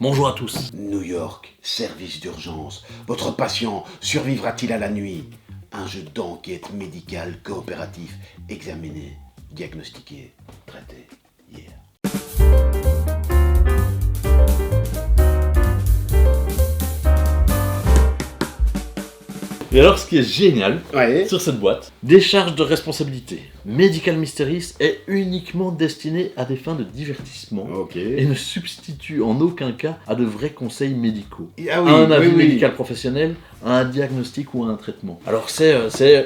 Bonjour à tous. New York, service d'urgence. Votre patient survivra-t-il à la nuit? Un jeu d'enquête médicale coopératif. Examiné, diagnostiqué, traité. Yeah. Et alors, ce qui est génial Ouais. sur cette boîte, décharge de responsabilité. Medical Mysteries est uniquement destiné à des fins de divertissement Ok. et ne substitue en aucun cas à de vrais conseils médicaux. Ah À un avis oui. médical professionnel, à un diagnostic ou à un traitement. Alors c'est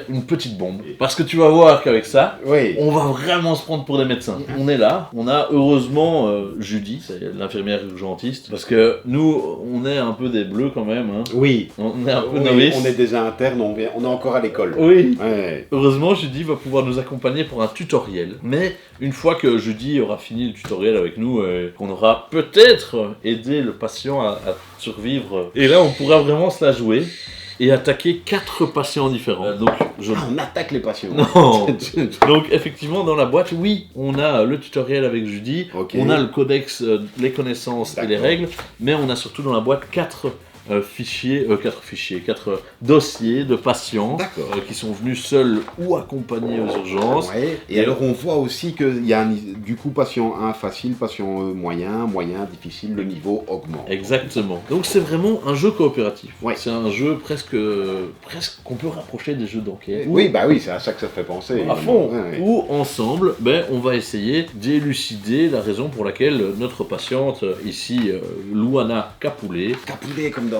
une petite bombe. Parce que tu vas voir qu'avec ça, Oui. on va vraiment se prendre pour des médecins. On est là, on a heureusement Judy, c'est l'infirmière urgentiste, parce que nous, on est un peu des bleus quand même. Hein. Oui. On est un peu Oui, novices. on est des internes, on est encore à l'école. Oui. Ouais. Heureusement, Judy va pouvoir nous accompagner pour un tutoriel. Mais une fois que Judy aura fini le tutoriel avec nous, qu'on aura peut-être aidé le patient à survivre, et là on pourra vraiment se la jouer et attaquer 4 patients différents. Donc On attaque les patients. Non. Donc effectivement dans la boîte, oui, on a le tutoriel avec Judy, Ok. on a le codex, les connaissances et les D'accord. règles, mais on a surtout dans la boîte 4 dossiers de patients D'accord. qui sont venus seuls ou accompagnés aux urgences. Ouais. Et alors on voit aussi qu'il y a du coup patient 1 facile, patient moyen, difficile, le niveau augmente. Exactement. Donc c'est vraiment un jeu coopératif. Ouais. C'est un jeu presque qu'on peut rapprocher des jeux d'enquête. Oui, bah oui, c'est à ça que ça fait penser. À évidemment. fond. Ouais. Où ensemble, on va essayer d'élucider la raison pour laquelle notre patiente, ici, Luana Capulet, Capulet comme dans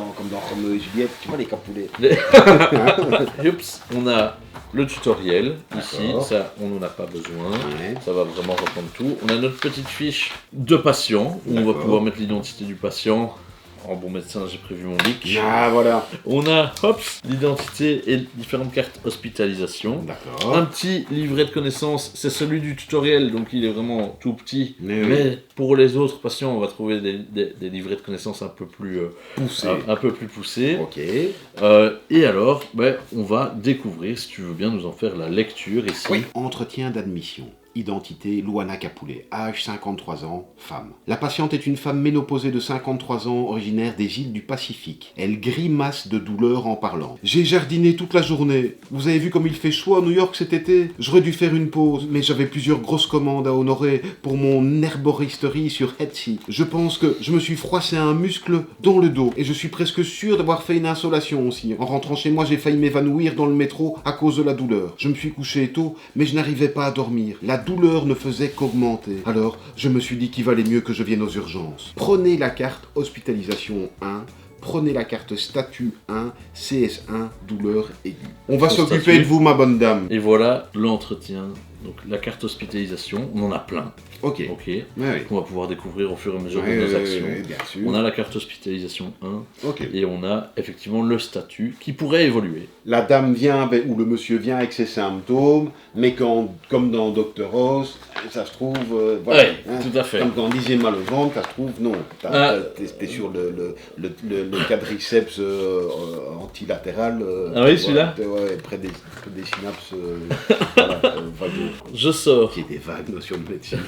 Roméo et Juliette, tu vois les capoulets. Oups, on a le tutoriel ici, D'accord. ça on n'en a pas besoin. Ouais. Ça va vraiment reprendre tout. On a notre petite fiche de patient où on va D'accord. pouvoir mettre l'identité du patient. En bon médecin, j'ai prévu mon leak. Ah voilà. On a, l'identité et différentes cartes hospitalisation. D'accord. Un petit livret de connaissances, c'est celui du tutoriel, donc il est vraiment tout petit. Mais oui. Mais pour les autres patients, on va trouver des livrets de connaissances un peu plus Poussé. un peu plus poussés. Ok. Et alors, on va découvrir, si tu veux bien nous en faire la lecture ici. Oui. Entretien d'admission. Identité Luana Capulet, âge 53 ans, femme. La patiente est une femme ménopausée de 53 ans, originaire des îles du Pacifique. Elle grimace de douleur en parlant. J'ai jardiné toute la journée. Vous avez vu comme il fait chaud à New York cet été? J'aurais dû faire une pause, mais j'avais plusieurs grosses commandes à honorer pour mon herboristerie sur Etsy. Je pense que je me suis froissé un muscle dans le dos et je suis presque sûr d'avoir fait une insolation aussi. En rentrant chez moi, j'ai failli m'évanouir dans le métro à cause de la douleur. Je me suis couché tôt, mais je n'arrivais pas à dormir. La douleur ne faisait qu'augmenter. Alors, je me suis dit qu'il valait mieux que je vienne aux urgences. Prenez la carte hospitalisation 1. Prenez la carte statut 1, CS1, douleur aiguë. On va Son s'occuper statut. de vous, ma bonne dame. Et voilà l'entretien. Donc la carte hospitalisation, on en a plein. Ok. Ok. Ouais, ouais. On va pouvoir découvrir au fur et à mesure Ouais, de nos ouais, actions. ouais, bien sûr. On a la carte hospitalisation 1 Ok. et on a effectivement le statut qui pourrait évoluer. La dame vient, ou le monsieur vient avec ses symptômes, mais comme dans Dr. House, ça se trouve, voilà. Ouais, tout à fait. Comme quand on disait mal au ventre, ça se trouve, non. T'es sur le quadriceps antilatéral. Ah oui, celui-là ouais, près des synapses voilà, vagues. Je sors. Qui est des vagues notions de médecine.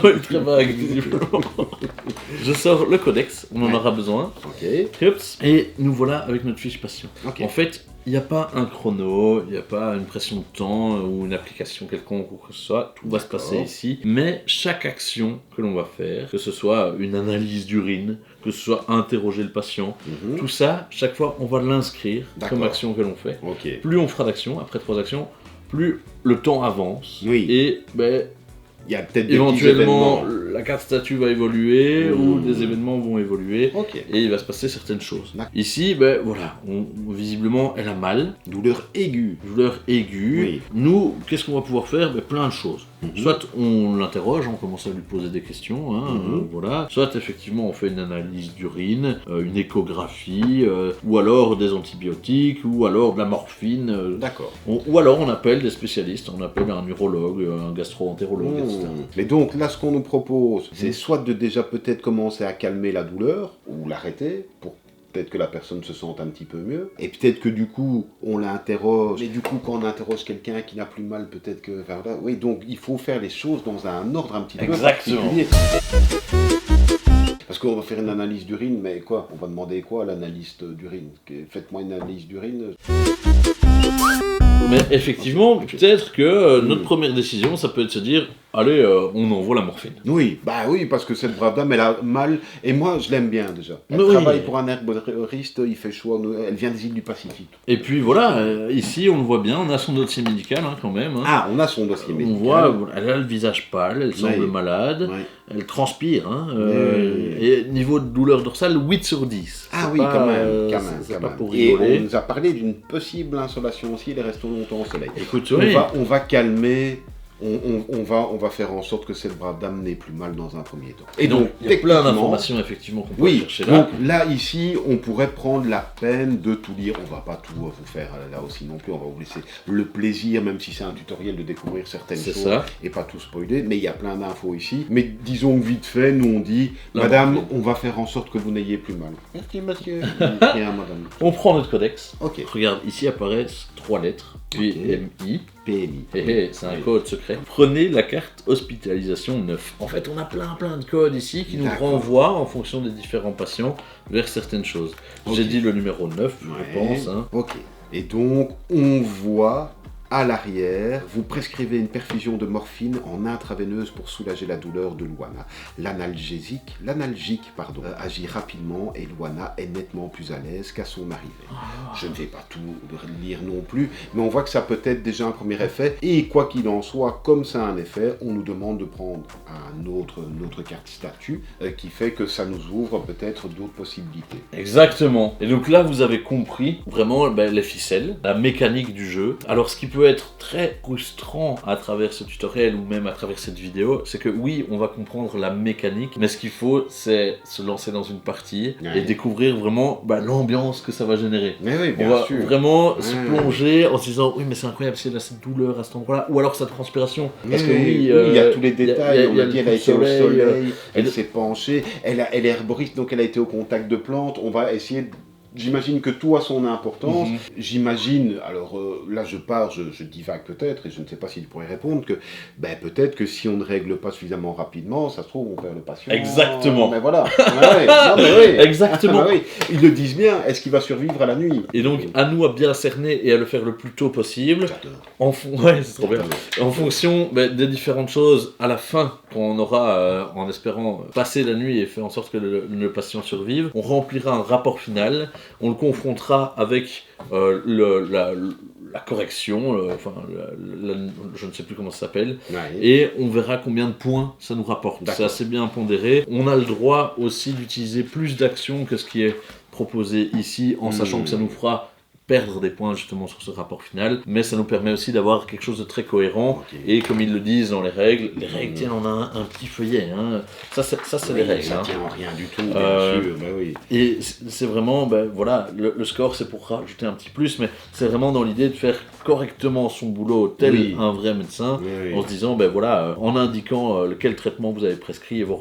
Oui, très vague, visiblement. Je sors le codex, on en Ouais. aura besoin. Ok. Oups. Et nous voilà avec notre fiche patient. Ok. En fait, il n'y a pas un chrono, il n'y a pas une pression de temps ou une application quelconque ou quoi que ce soit. Tout va se passer D'accord. ici. Mais chaque action que l'on va faire, que ce soit une analyse d'urine, que ce soit interroger le patient, Mhm. tout ça, chaque fois, on va l'inscrire D'accord. comme action que l'on fait. Ok. Plus on fera d'actions, après 3 actions, plus le temps avance. Oui. Et Il y a peut-être des éventuellement, petits événements. la carte statut va évoluer Mmh. ou des événements vont évoluer. Ok. Et il va se passer certaines choses. D'accord. Ici, voilà, visiblement, elle a mal, Douleur aiguë. douleur aiguë. Oui. Nous, qu'est-ce qu'on va pouvoir faire? Plein de choses. Mhm. Soit on l'interroge, on commence à lui poser des questions, hein, Mhm. voilà. Soit effectivement on fait une analyse d'urine, une échographie, ou alors des antibiotiques, ou alors de la morphine. D'accord. Ou alors on appelle des spécialistes, on appelle un urologue, un gastro-entérologue, etc. Mais donc là, ce qu'on nous propose, c'est soit de déjà peut-être commencer à calmer la douleur, ou l'arrêter, pour peut-être que la personne se sente un petit peu mieux, et peut-être que du coup, on l'interroge, et du coup, quand on interroge quelqu'un qui n'a plus mal, peut-être que... Enfin, voilà. Oui, donc il faut faire les choses dans un ordre un petit peu Exactement. particulier. Parce qu'on va faire une analyse d'urine, mais quoi? On va demander quoi à l'analyste d'urine? Faites-moi une analyse d'urine. Mais effectivement, peut-être que notre première décision, ça peut être de se dire, allez, on envoie la morphine. Oui, bah oui, parce que cette brave dame, elle a mal, et moi je l'aime bien déjà. Elle Mais oui. travaille pour un herboriste, il fait chaud, elle vient des îles du Pacifique. Et puis voilà, ici on le voit bien, on a son dossier médical quand même. Hein. Ah, on a son dossier On médical. voit, elle a le visage pâle, elle semble Oui. malade, Oui. elle transpire. Hein, Oui. Et niveau de douleur dorsale, 8 sur 10. Ah C'est oui, pas, quand même, c'est quand pas même. pour Et rigoler. on nous a parlé d'une possible insolation aussi, les restons longtemps au soleil. Écoute, On oui. va calmer, on va faire en sorte que cette brave dame n'ait plus mal dans un premier temps. Et donc, il y a plein techniquement, d'informations effectivement qu'on peut oui, chercher là. donc là, ici, on pourrait prendre la peine de tout lire. On va pas tout vous faire là aussi non plus, on va vous laisser le plaisir, même si c'est un tutoriel, de découvrir certaines C'est choses ça. et pas tout spoiler. Mais il y a plein d'infos ici. Mais disons que vite fait, nous on dit, La madame, morphine. on va faire en sorte que vous n'ayez plus mal. Merci monsieur. Rien, madame. On prend notre codex. Ok. Regarde, ici apparaissent 3 lettres. Puis Ok. MI. PMI. C'est un Oui. code secret. Prenez la carte hospitalisation 9. En fait, on a plein de codes ici qui nous D'accord. renvoient en fonction des différents patients vers certaines choses. Ok. J'ai dit le numéro 9, je Ouais. pense. Hein. Ok. Et donc, on voit à l'arrière, vous prescrivez une perfusion de morphine en intraveineuse pour soulager la douleur de Luana. L'analgique, agit rapidement et Luana est nettement plus à l'aise qu'à son arrivée. Je ne vais pas tout lire non plus, mais on voit que ça peut être déjà un premier effet. Et quoi qu'il en soit, comme ça a un effet, on nous demande de prendre une autre carte statut qui fait que ça nous ouvre peut-être d'autres possibilités. Exactement. Et donc là, vous avez compris vraiment les ficelles, la mécanique du jeu. Alors, ce qui peut être très frustrant à travers ce tutoriel ou même à travers cette vidéo, c'est que oui, on va comprendre la mécanique, mais ce qu'il faut, c'est se lancer dans une partie Ouais. et découvrir vraiment l'ambiance que ça va générer. Mais oui, On bien va sûr. vraiment se Ouais. plonger en se disant oui mais c'est incroyable, c'est cette douleur à cet endroit-là, ou alors sa transpiration. Parce que oui, il y a tous les détails. il y a On a dit, le elle a coup de été au soleil, soleil, elle et- s'est penchée, elle est herboriste, donc elle a été au contact de plantes. On va essayer de... J'imagine que tout a son importance. Mhm. J'imagine, alors là je pars, je divague peut-être, et je ne sais pas s'il pourrait répondre, que peut-être que si on ne règle pas suffisamment rapidement, ça se trouve on perd le patient. Exactement. Mais voilà. Ouais, non, mais oui. Exactement. Ah, oui. Ils le disent bien, est-ce qu'il va survivre à la nuit? Et donc à nous à bien cerner et à le faire le plus tôt possible. J'adore. Ouais, c'est trop bien. J'adore. En fonction des différentes choses, à la fin, quand on aura, en espérant, passé la nuit et fait en sorte que le patient survive, on remplira un rapport final, on le confrontera avec la correction, je ne sais plus comment ça s'appelle, Ouais. et on verra combien de points ça nous rapporte. C'est D'accord. assez bien pondéré. On a le droit aussi d'utiliser plus d'actions que ce qui est proposé ici, en sachant que ça nous fera perdre des points justement sur ce rapport final, mais ça nous permet aussi d'avoir quelque chose de très cohérent. Ok. Et comme ils le disent dans les règles, tiens, on a un petit feuillet, hein. Ça c'est les règles. Ça Hein. tient en rien du tout, bien sûr. Oui. Et c'est vraiment, voilà, le score c'est pour rajouter un petit plus, mais c'est vraiment dans l'idée de faire correctement son boulot tel Oui. un vrai médecin, Oui. en se disant, voilà, en indiquant lequel traitement vous avez prescrit et vos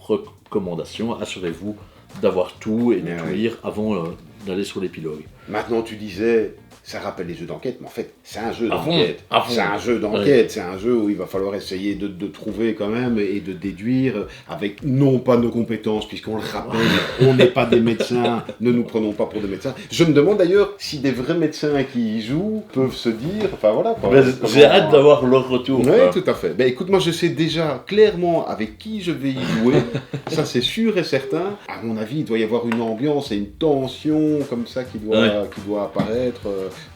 recommandations, assurez-vous d'avoir tout et de Mais tout oui. lire avant d'aller sur l'épilogue. Maintenant, tu disais, ça rappelle les jeux d'enquête, mais en fait, c'est un jeu À fond, d'enquête. à fond. C'est un jeu d'enquête, c'est un jeu où il va falloir essayer de trouver quand même et de déduire avec non pas nos compétences, puisqu'on le rappelle, on n'est pas des médecins, ne nous prenons pas pour des médecins. Je me demande d'ailleurs si des vrais médecins qui y jouent peuvent se dire, enfin voilà. Quoi, J'ai hâte d'avoir leur retour. Oui, quoi. tout à fait. Écoute, moi je sais déjà clairement avec qui je vais y jouer, ça c'est sûr et certain. À mon avis, il doit y avoir une ambiance et une tension comme ça qui doit apparaître.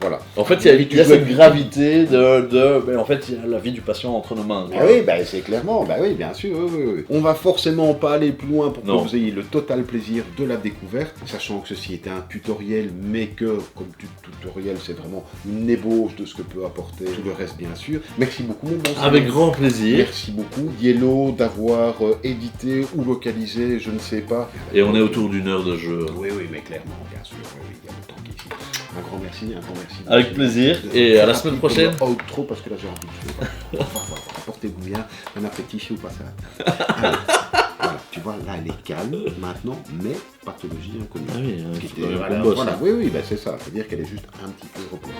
Voilà. En fait, il y a cette gravité en fait, il y a la vie du patient entre nos mains. quoi. Ah oui, c'est clairement, oui, bien sûr, oui. On va forcément pas aller plus loin pour Non. que vous ayez le total plaisir de la découverte, sachant que ceci est un tutoriel, mais que, comme tutoriel, c'est vraiment une ébauche de ce que peut apporter tout le reste, bien sûr. Merci beaucoup, mon bon Avec Simon. grand plaisir. Merci beaucoup, Yellow, d'avoir édité ou localisé, je ne sais pas. Et on est autour d'une heure de jeu. Oui, mais clairement, bien sûr, oui, il y a longtemps qu'ici. Un grand merci. Avec plaisir, et à la semaine prochaine. Trop parce que là j'ai envie de jouer. Portez-vous bien, un appétit au passage. Voilà, tu vois, là elle est calme maintenant, mais pathologie inconnue. Ah oui, Ce qui c'est était- quand même un bon boss, voilà, hein. oui, c'est ça, c'est-à-dire qu'elle est juste un petit peu reposée.